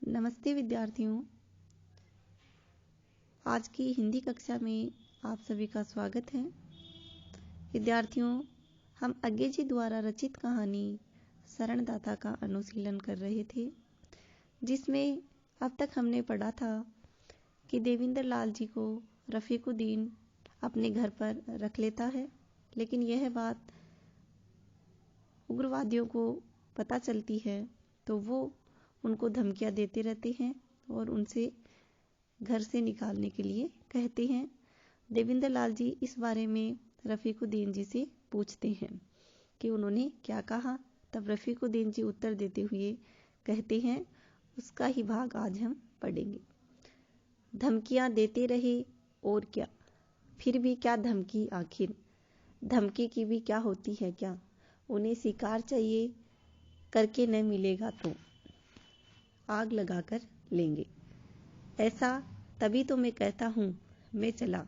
नमस्ते विद्यार्थियों। आज की हिंदी कक्षा में आप सभी का स्वागत है। विद्यार्थियों, हम अज्ञे जी द्वारा रचित कहानी शरणदाता का अनुशीलन कर रहे थे, जिसमें अब तक हमने पढ़ा था कि देवेंद्र लाल जी को रफीकुद्दीन अपने घर पर रख लेता है, लेकिन यह बात उग्रवादियों को पता चलती है तो वो उनको धमकियां देते रहते हैं और उनसे घर से निकालने के लिए कहते हैं। देवेंद्र लाल जी इस बारे में रफीकुद्दीन जी से पूछते हैं कि उन्होंने क्या कहा। तब रफीकुद्दीन जी उत्तर देते हुए कहते हैं, उसका ही भाग आज हम पढ़ेंगे। धमकियां देते रहे और क्या, फिर भी क्या धमकी, आखिर धमकी की भी क्या होती है क्या? उन्हें शिकार चाहिए, करके न मिलेगा तो आग लगाकर लेंगे। ऐसा तभी तो मैं कहता हूँ मैं चला।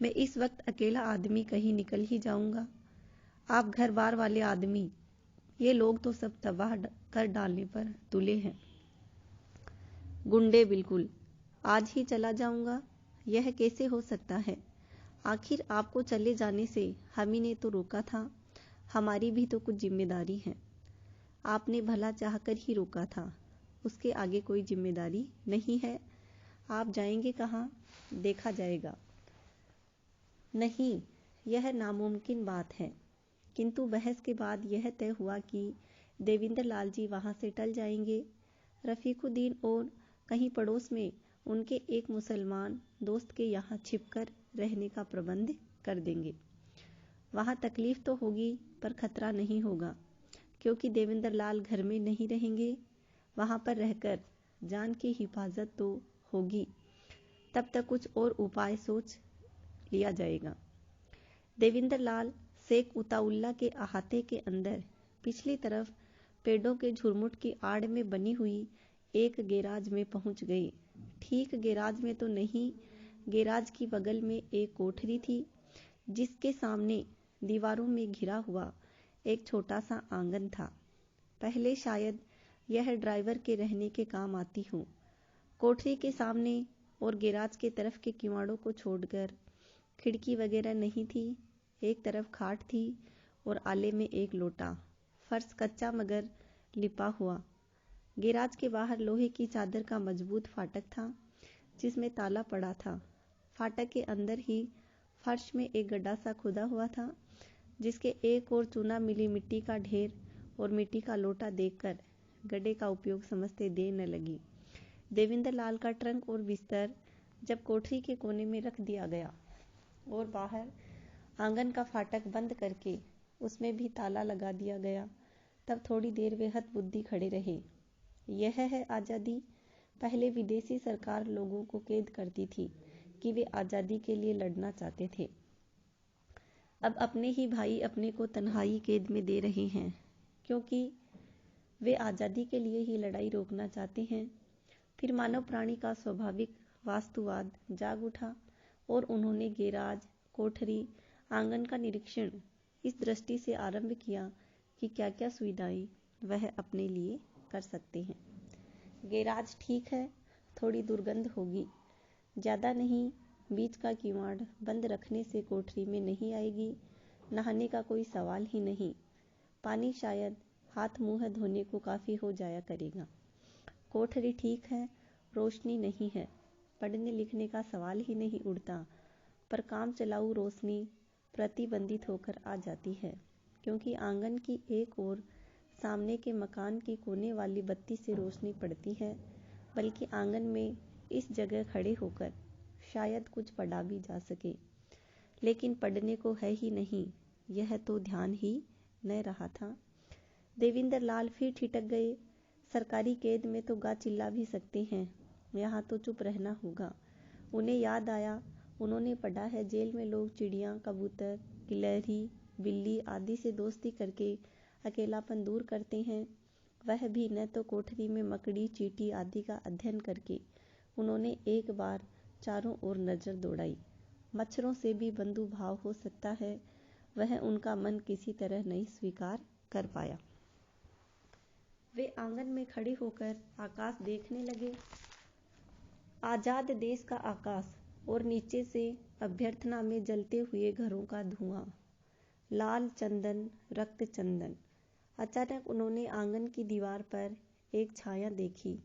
मैं इस वक्त अकेला आदमी कहीं निकल ही जाऊंगा। आप घर बार वाले आदमी, ये लोग तो सब तबाह कर डालने पर तुले हैं। गुंडे बिल्कुल। आज ही चला जाऊंगा, यह कैसे हो सकता है? आखिर आपको चले जाने से हम ही ने तो रोका था। हमारी भी तो कुछ जिम्मेदारी है। आपने भला चाहकर ही रोका था, उसके आगे कोई जिम्मेदारी नहीं है। आप जाएंगे कहाँ? देखा जाएगा। नहीं, यह नामुमकिन बात है। किंतु बहस के बाद यह तय हुआ कि देवेंद्र लाल जी वहां से टल जाएंगे। रफीकुद्दीन और कहीं पड़ोस में उनके एक मुसलमान दोस्त के यहाँ छिपकर रहने का प्रबंध कर देंगे। वहां तकलीफ तो होगी पर खतरा नहीं होगा, क्योंकि देवेंद्र लाल घर में नहीं रहेंगे। वहां पर रहकर जान की हिफाजत तो होगी। तब तक कुछ और उपाय सोच लिया जाएगा। देवेंद्र लाल शेख उताउल्ला के अहाते के अंदर पिछली तरफ पेड़ों के झुरमुट की आड़ में बनी हुई एक गैराज में पहुंच गए। ठीक गैराज में तो नहीं, गैराज की बगल में एक कोठरी थी, जिसके सामने दीवारों में घिरा हुआ एक छोटा सा आंगन था। पहले शायद यह ड्राइवर के रहने के काम आती हो। कोठरी के सामने और गैराज के तरफ के किवाड़ों को छोड़कर खिड़की वगैरह नहीं थी। एक तरफ खाट थी और आले में एक लोटा। फर्श कच्चा मगर लिपा हुआ। गैराज के बाहर लोहे की चादर का मजबूत फाटक था, जिसमें ताला पड़ा था। फाटक के अंदर ही फर्श में एक गड्ढा सा खुदा हुआ था, जिसके एक ओर चूना मिली मिट्टी का ढेर और मिट्टी का लोटा देखकर गड्ढे का उपयोग समझते देर न लगी। देवेंद्र लाल का ट्रंक और बिस्तर जब कोठरी के कोने में रख दिया गया और बाहर आंगन का फाटक बंद करके उसमें भी ताला लगा दिया गया, तब थोड़ी देर वे हतबुद्धि खड़े रहे। यह है आज़ादी। पहले विदेशी सरकार लोगों को कैद करती थी कि वे आज़ादी के लिए लड़ना चाहते थे। अब अपने ही भाई अपने को तन्हाई कैद में दे रहे हैं, क्योंकि वे आज़ादी के लिए ही लड़ाई रोकना चाहते हैं। फिर मानव प्राणी का स्वाभाविक वास्तुवाद जाग उठा और उन्होंने गैराज, कोठरी, आंगन का निरीक्षण इस दृष्टि से आरंभ किया कि क्या क्या सुविधाएं वह अपने लिए कर सकते हैं। गैराज ठीक है, थोड़ी दुर्गंध होगी, ज्यादा नहीं। बीच का किवाड़ बंद रखने से कोठरी में नहीं आएगी। नहाने का कोई सवाल ही नहीं। पानी शायद हाथ मुंह धोने को काफी हो जाया करेगा। कोठरी ठीक है, रोशनी नहीं है, पढ़ने लिखने का सवाल ही नहीं उठता, पर काम चलाऊ रोशनी प्रतिबंधित होकर आ जाती है, क्योंकि आंगन की एक ओर सामने के मकान की कोने वाली बत्ती से रोशनी पड़ती है, बल्कि आंगन में इस जगह खड़े होकर शायद कुछ पढ़ा भी जा सके, लेकिन पढ़ने को है ही नहीं, यह तो ध्यान ही न रहा था। देवेंद्र लाल फिर ठिठक गए। सरकारी कैद में तो गा चिल्ला भी सकते हैं, यहाँ तो चुप रहना होगा। उन्हें याद आया, उन्होंने पढ़ा है जेल में लोग चिड़िया, कबूतर, गिलहरी, बिल्ली आदि से दोस्ती करके अकेलापन दूर करते हैं। वह भी न तो कोठरी में मकड़ी, चींटी आदि का अध्ययन करके उन्होंने एक बार चारों ओर नजर दौड़ाई। मच्छरों से भी बंधु भाव हो सकता है, वह उनका मन किसी तरह नहीं स्वीकार कर पाया। वे आंगन में खड़े होकर आकाश देखने लगे। आजाद देश का आकाश और नीचे से अभ्यर्थना में जलते हुए घरों का धुआं। लाल चंदन, रक्त चंदन। अचानक उन्होंने आंगन की दीवार पर एक छाया देखी,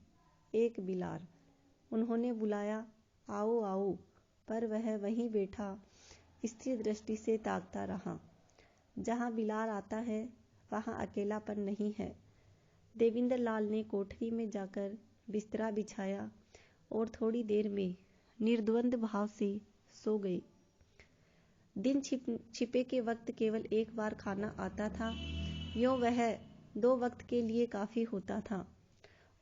एक बिलार। उन्होंने बुलाया, आओ आओ, पर वह वहीं बैठा स्थिर दृष्टि से ताकता रहा। जहाँ बिलार आता है वहाँ अकेलापन नहीं है। देविंदर लाल ने कोठरी में जाकर बिस्तरा बिछाया और थोड़ी देर में निर्द्वंद भाव से सो गए। दिन छिपे के वक्त केवल एक बार खाना आता था, यूँ वह 2 वक्त के लिए काफी होता था।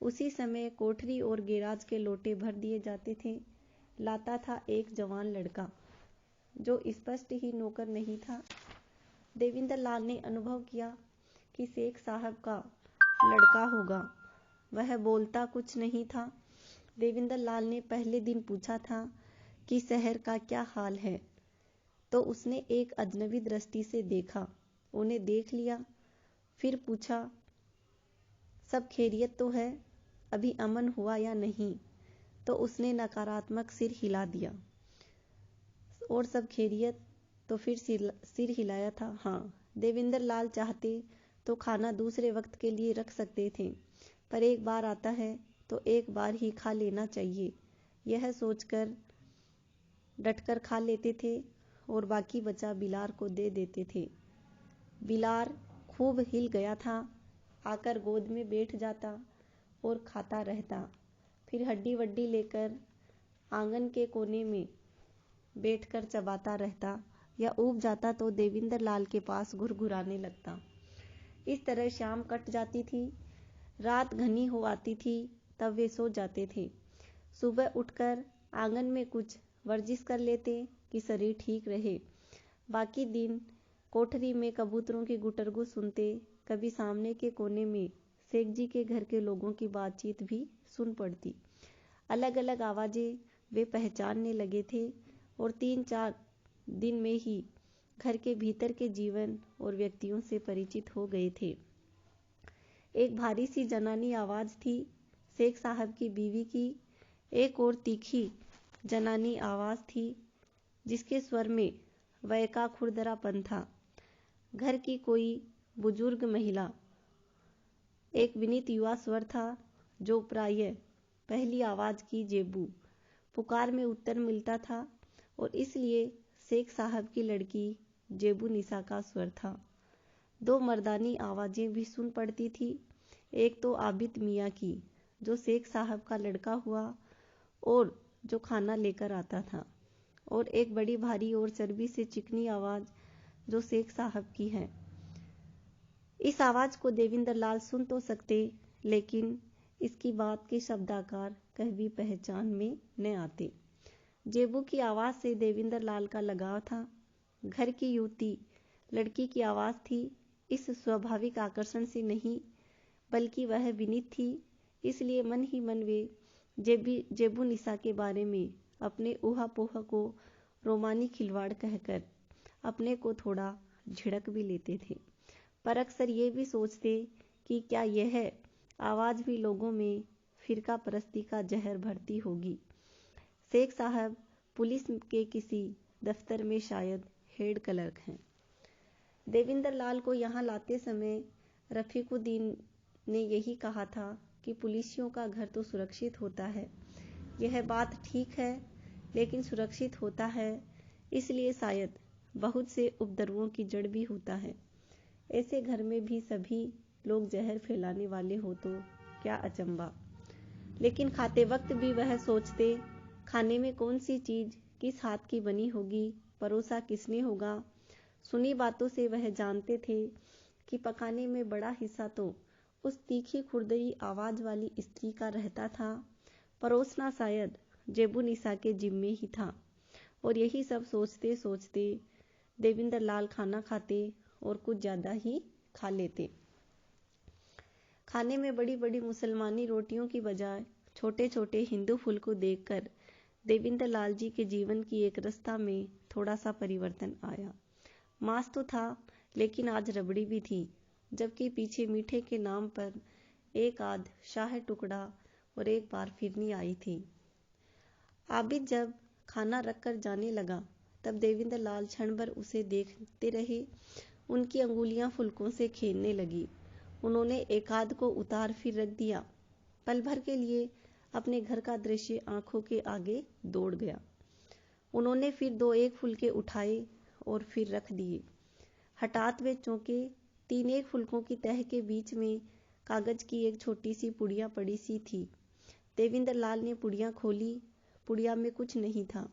उसी समय कोठरी और गेराज के लोटे भर दिए जाते थे। लाता था एक जवान लड़का, जो स्पष्ट ही नौकर नहीं था। देविंदर लाल ने अनुभव किया कि शेख साहब का लड़का होगा। वह बोलता कुछ नहीं था। देविंदर लाल ने पहले दिन पूछा था कि शहर का क्या हाल है, तो उसने एक अजनबी दृष्टि से देखा, उन्हें देख लिया। फिर पूछा, सब खैरियत तो है, अभी अमन हुआ या नहीं? तो उसने नकारात्मक सिर हिला दिया। और सब खैरियत? तो फिर सिर हिलाया था। हाँ, देविंदर लाल चाहते तो खाना दूसरे वक्त के लिए रख सकते थे, पर एक बार आता है तो एक बार ही खा लेना चाहिए, यह सोचकर डटकर खा लेते थे और बाकी बचा बिलार को दे देते थे। बिलार खूब हिल गया था, आकर गोद में बैठ जाता और खाता रहता। फिर हड्डी वड्डी लेकर आंगन के कोने में बैठकर चबाता रहता, या ऊब जाता तो देविंदर लाल के पास घुरघुराने लगता। इस तरह शाम कट जाती थी। रात घनी हो आती थी, तब वे सो जाते थे। सुबह उठकर आंगन में कुछ वर्जिश कर लेते कि शरीर ठीक रहे। बाकी दिन कोठरी में कबूतरों की गुटरगू सुनते। कभी सामने के कोने में शेख जी के घर के लोगों की बातचीत भी सुन पड़ती। अलग अलग आवाजें वे पहचानने लगे थे और 3-4 दिन में ही घर के भीतर के जीवन और व्यक्तियों से परिचित हो गए थे। एक भारी सी जनानी आवाज थी शेख साहब की बीवी की। एक और तीखी जनानी आवाज थी जिसके स्वर में वय का खुरदरापन था। घर की कोई बुजुर्ग महिला। एक विनीत युवा स्वर था जो प्रायः पहली आवाज की जेबू पुकार में उत्तर मिलता था, और इसलिए शेख साहब की लड़की जेबू निसा का स्वर था। 2 मर्दानी आवाजें भी सुन पड़ती थी। एक तो आबिद मियाँ की, जो शेख साहब का लड़का हुआ और जो खाना लेकर आता था, और एक बड़ी भारी और चर्बी से चिकनी आवाज जो शेख साहब की है। इस आवाज को देविंदर लाल सुन तो सकते, लेकिन इसकी बात के शब्दाकार कभी पहचान में न आते। जेबू की आवाज से देविंदर लाल का लगाव था। घर की युवती लड़की की आवाज थी। इस स्वाभाविक आकर्षण से नहीं, बल्कि वह विनीत थी, इसलिए मन ही मन वे जेबू निसा के बारे में अपने ऊहा-पोहा को रोमानी खिलवाड़ कहकर अपने को थोड़ा झिड़क भी लेते थे, पर अक्सर ये भी सोचते कि क्या यह आवाज भी लोगों में फिरका परस्ती का जहर भरती होगी। शेख साहब पुलिस के किसी दफ्तर में शायद हेड क्लर्क हैं। देविंदर लाल को यहाँ लाते समय रफीकुद्दीन ने यही कहा था कि पुलिसियों का घर तो सुरक्षित होता है। यह बात ठीक है, लेकिन सुरक्षित होता है इसलिए शायद बहुत से उपद्रवों की जड़ भी होता है। ऐसे घर में भी सभी लोग जहर फैलाने वाले हो तो क्या अचंभा। लेकिन खाते वक्त भी वह सोचते, खाने में कौन सी चीज किस हाथ की बनी होगी, परोसा किसने होगा। सुनी बातों से वह जानते थे कि पकाने में बड़ा हिस्सा तो उस तीखी खुरदरी आवाज वाली स्त्री का रहता था। परोसना शायद जेबू निसा के जिम्मे ही था। और यही सब सोचते सोचते देविंदर लाल खाना खाते और कुछ ज्यादा ही खा लेते। खाने में बड़ी बड़ी मुसलमानी रोटियों की बजाय छोटे छोटे हिंदू फूल को देखकर देविंदर लाल जी के जीवन की एक रस्ता में थोड़ा सा परिवर्तन आया। मांस तो था, लेकिन आज रबड़ी भी थी, जबकि पीछे मीठे के नाम पर एक आध शाह टुकड़ा और एक बार फिरनी आई थी। आबिद जब खाना रखकर जाने लगा तब देवेंद्र लाल क्षण भर उसे देखते रहे। उनकी अंगुलियां फुलकों से खेलने लगी। उन्होंने एक आध को उतार फिर रख दिया। पल भर के लिए अपने घर का दृश्य आंखों के आगे दौड़ गया। उन्होंने फिर दो एक फुलके उठाए और फिर रख दिए। हठात वे चौंके। तीन एक फुलकों की तह के बीच में कागज की एक छोटी सी पुड़िया पड़ी सी थी। देवेंद्र लाल ने पुड़िया खोली। पुड़िया में कुछ नहीं था।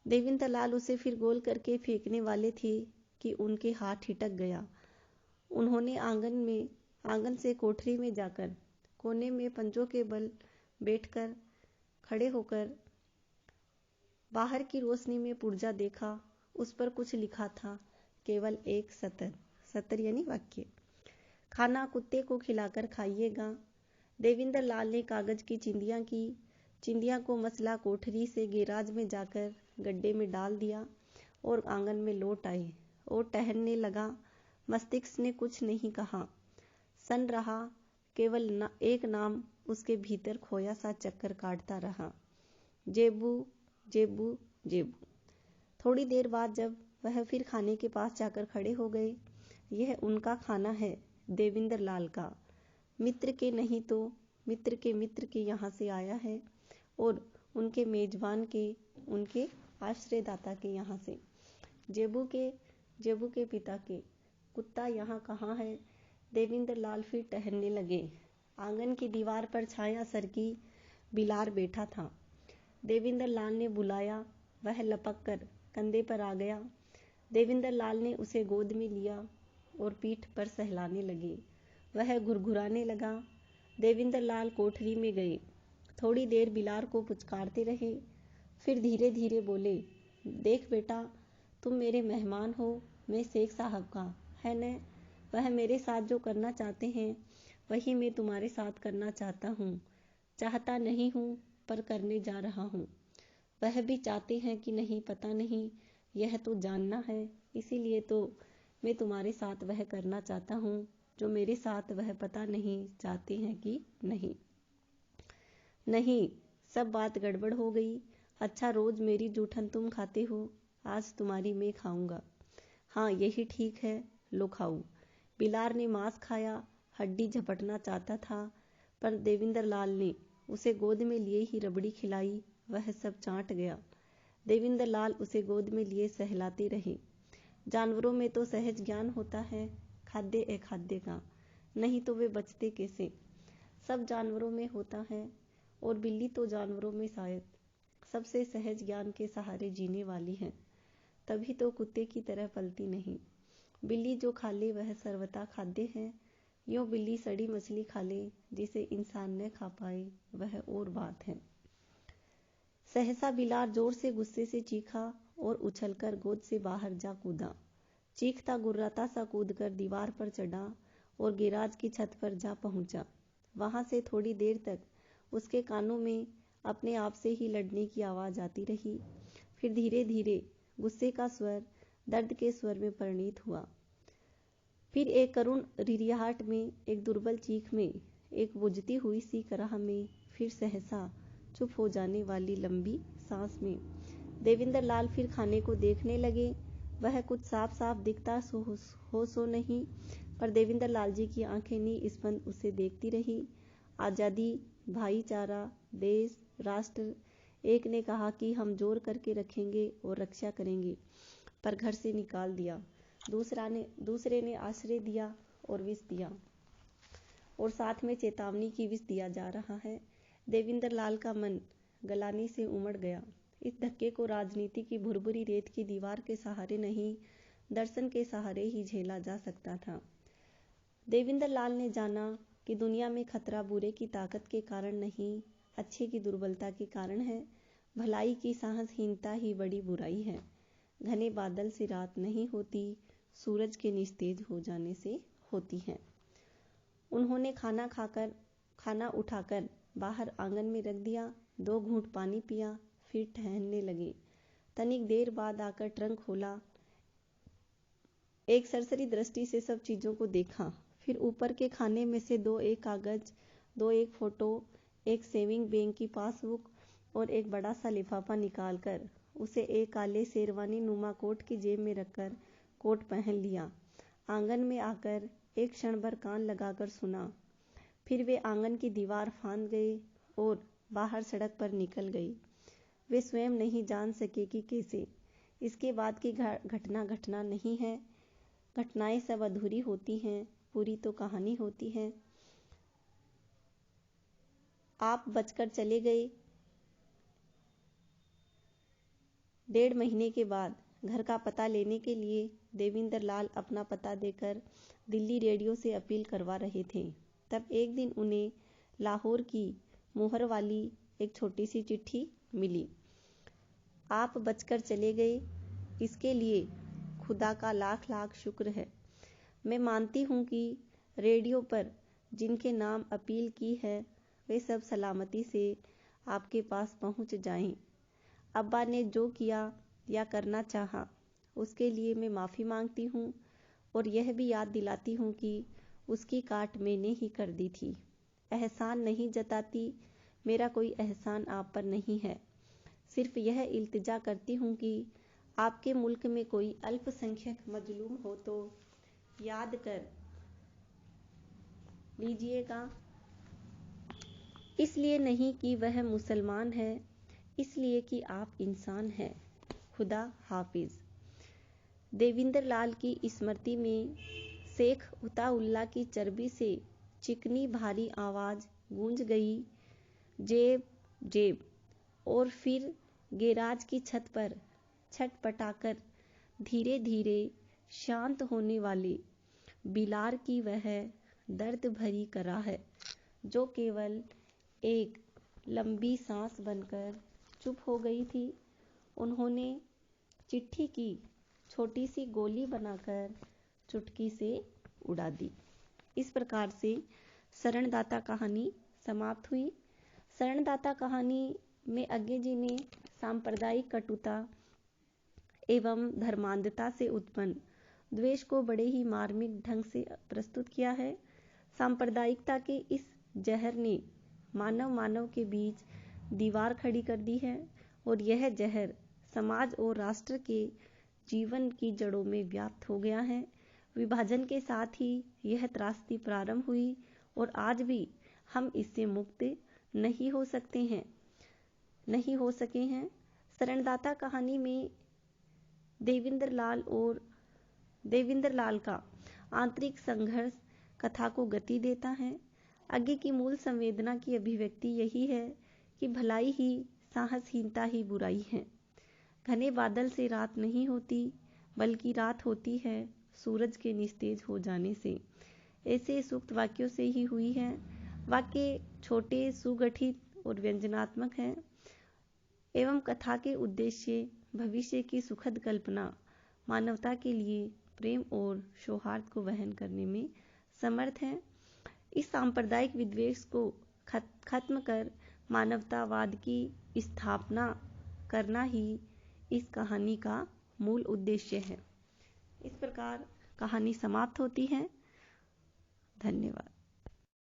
देवेंद्र लाल उसे फिर गोल करके फेंकने वाले थे कि उनके हाथ हिटक गया। उन्होंने आंगन से कोठरी में जाकर कोने में पंजों के बल बैठकर खड़े होकर बाहर की रोशनी में पुर्जा देखा। उस पर कुछ लिखा था, केवल एक सतर। सतर यानी वाक्य। खाना कुत्ते को खिलाकर खाइएगा। देवेंद्र लाल ने कागज की चिंदियां की। चिंदियां को मसला कोठरी से गैराज में जाकर गड्ढे में डाल दिया और आंगन में लौट आए और टहलने लगा। मस्तिष्क ने कुछ नहीं कहा, सन रहा। केवल एक नाम उसके भीतर खोया सा चक्कर काटता रहा, जेबू जेबू जेबू। थोड़ी देर बाद जब वह फिर खाने के पास जाकर खड़े हो गए, यह उनका खाना है, देवेंद्र लाल का। मित्र के नहीं तो मित्र के यहाँ से आया है और उनके मेजबान के, उनके आश्रयदाता के यहाँ से। जेबू के पिता के। कुत्ता यहाँ कहाँ है? देवेंद्र लाल फिर टहलने लगे। आंगन की दीवार पर छाया सर की बिलार बैठा था। देवेंद्र लाल ने बुलाया। वह लपक कर कंधे पर आ गया। देवेंद्र लाल ने उसे गोद में लिया और पीठ पर सहलाने लगे। वह घुरघुराने लगा। देवेंद्र लाल कोठरी में गए। थोड़ी देर बिलार को पुचकारते रहे, फिर धीरे धीरे बोले, देख बेटा, तुम मेरे मेहमान हो, मैं शेख साहब का, है न? वह मेरे साथ जो करना चाहते हैं वही मैं तुम्हारे साथ करना चाहता हूँ। चाहता नहीं हूँ पर करने जा रहा हूँ। वह भी चाहते हैं कि नहीं पता नहीं, यह तो जानना है। इसीलिए तो मैं तुम्हारे साथ वह करना चाहता हूँ जो मेरे साथ वह पता नहीं चाहते हैं कि नहीं। नहीं, सब बात गड़बड़ हो गई। अच्छा, रोज मेरी जूठन तुम खाते हो, आज तुम्हारी मैं खाऊंगा। हाँ, यही ठीक है, लो खाओ। बिलार ने मांस खाया, हड्डी झपटना चाहता था, पर देवेंद्र लाल ने उसे गोद में लिए ही रबड़ी खिलाई। वह सब चाट गया। देवेंद्र लाल उसे गोद में लिए सहलाते रहे। जानवरों में तो सहज ज्ञान होता है, खाद्य अखाद्य का, नहीं तो वे बचते कैसे? सब जानवरों में होता है, और बिल्ली तो जानवरों में शायद सबसे सहज ज्ञान के सहारे जीने वाली है, तभी तो कुत्ते की तरह पलती नहीं। बिल्ली जो खा ले वह सर्वथा खाद्य है। यूं बिल्ली सड़ी मछली खा ले जिसे इंसान न खा पाए, वह और बात है। सहसा बिलार जोर से गुस्से से चीखा और उछलकर गोद से बाहर जा कूदा। चीखता गुर्राता सा कूदकर दीवार पर चढ़ा और गैराज की छत पर जा पहुंचा। वहां से थोड़ी देर तक उसके कानों में अपने आप से ही लड़ने की आवाज आती रही। फिर धीरे धीरे गुस्से का स्वर दर्द के स्वर में परिणित हुआ। फिर एक करुण रिरियाहट में, एक दुर्बल चीख में, एक बुझती हुई सी कराह में, फिर सहसा चुप हो जाने वाली लंबी सांस में देवेंद्र लाल फिर खाने को देखने लगे। वह कुछ साफ साफ दिखता सो नहीं, पर देवेंद्र लाल जी की आंखें निस्पंद उसे देखती रही। आजादी, भाईचारा, देश, राष्ट्र, एक ने कहा कि हम जोर करके रखेंगे और रक्षा करेंगे, पर घर से निकाल दिया। दूसरे ने आश्रय दिया और विष दिया, और साथ में चेतावनी की विष दिया जा रहा है। देवेंद्र लाल का मन गलाने से उमड़ गया। इस धक्के को राजनीति की भुरभुरी रेत की दीवार के सहारे नहीं, दर्शन के सहारे ही झेला जा सकता था। देवेंद्र लाल ने जाना कि दुनिया में खतरा बुरे की ताकत के कारण नहीं, अच्छे की दुर्बलता के कारण है। भलाई की साहसहीनता ही बड़ी बुराई है। घने बादल से रात नहीं होती, सूरज के निस्तेज हो जाने से होती है। उन्होंने खाना उठाकर बाहर आंगन में रख दिया। 2 घूंट पानी पिया, फिर टहलने लगे। तनिक देर बाद आकर ट्रंक खोला। एक सरसरी दृष्टि से सब चीजों को देखा, फिर ऊपर के खाने में से 2 एक कागज, 2 एक फोटो, एक सेविंग बैंक की पासबुक और एक बड़ा सा लिफाफा निकालकर उसे एक काले शेरवानी नुमा कोट की जेब में रखकर कोट पहन लिया। आंगन में आकर एक क्षण भर कान लगाकर सुना। फिर वे आंगन की दीवार फांद गए और बाहर सड़क पर निकल गए। वे स्वयं नहीं जान सके कि कैसे। इसके बाद की घटना नहीं है। घटनाएं सब अधूरी होती हैं, पूरी तो कहानी होती है। आप बचकर चले गए। 1.5 महीने के बाद घर का पता लेने के लिए देविंदर लाल अपना पता देकर दिल्ली रेडियो से अपील करवा रहे थे। तब एक दिन उन्हें लाहौर की मुहर वाली एक छोटी सी चिट्ठी मिली। आप बचकर चले गए, इसके लिए खुदा का लाख लाख शुक्र है। मैं मानती हूँ कि रेडियो पर जिनके नाम अपील की है वे सब सलामती से आपके पास पहुँच जाएं। अब्बा ने जो किया या करना चाहा उसके लिए मैं माफ़ी मांगती हूँ और यह भी याद दिलाती हूँ कि उसकी काट मैंने ही कर दी थी। एहसान नहीं जताती, मेरा कोई एहसान आप पर नहीं है। सिर्फ यह इल्तिजा करती हूँ कि आपके मुल्क में कोई अल्पसंख्यक मजलूम हो तो याद कर लीजिएगा। इसलिए नहीं कि वह मुसलमान है, इसलिए कि आप इंसान हैं। खुदा हाफिज। देविंदर लाल की स्मृति में शेख उताउल्ला की चर्बी से चिकनी भारी आवाज गूंज गई, जेब जेब। और फिर गैराज की छत पर छटपटाकर धीरे धीरे शांत होने वाले बिलार की वह दर्द भरी कराह जो केवल एक लंबी सांस बनकर चुप हो गई थी। उन्होंने चिट्ठी की छोटी सी गोली बनाकर चुटकी से उड़ा दी। इस प्रकार से शरणदाता कहानी समाप्त हुई। शरणदाता कहानी में अज्ञे जी ने सांप्रदायिक कटुता एवं धर्मांधता से उत्पन्न द्वेष को बड़े ही मार्मिक ढंग से प्रस्तुत किया है। सांप्रदायिकता के इस जहर ने मानव के बीच दीवार खड़ी कर दी है और यह जहर समाज और राष्ट्र के जीवन की जड़ों में व्याप्त हो गया है। विभाजन के साथ ही यह त्रासदी प्रारंभ हुई और आज भी हम इससे मुक्त नहीं हो सके हैं। शरणदाता कहानी में देविंदर लाल का आंतरिक संघर्ष कथा को गति देता है। आगे की मूल संवेदना की अभिव्यक्ति यही है कि भलाई ही साहसहीनता ही बुराई है। घने बादल से रात नहीं होती, बल्कि रात होती है सूरज के निस्तेज हो जाने से। ऐसे सूक्त वाक्यों से ही हुई है। वाक्य छोटे, सुगठित और व्यंजनात्मक हैं एवं कथा के उद्देश्य भविष्य की सुखद कल्पना, मानवता के लिए प्रेम और सौहार्द को वहन करने में समर्थ हैं। इस सांप्रदायिक विद्वेष को खत्म कर मानवतावाद की स्थापना करना ही इस कहानी का मूल उद्देश्य है। इस प्रकार कहानी समाप्त होती है। धन्यवाद।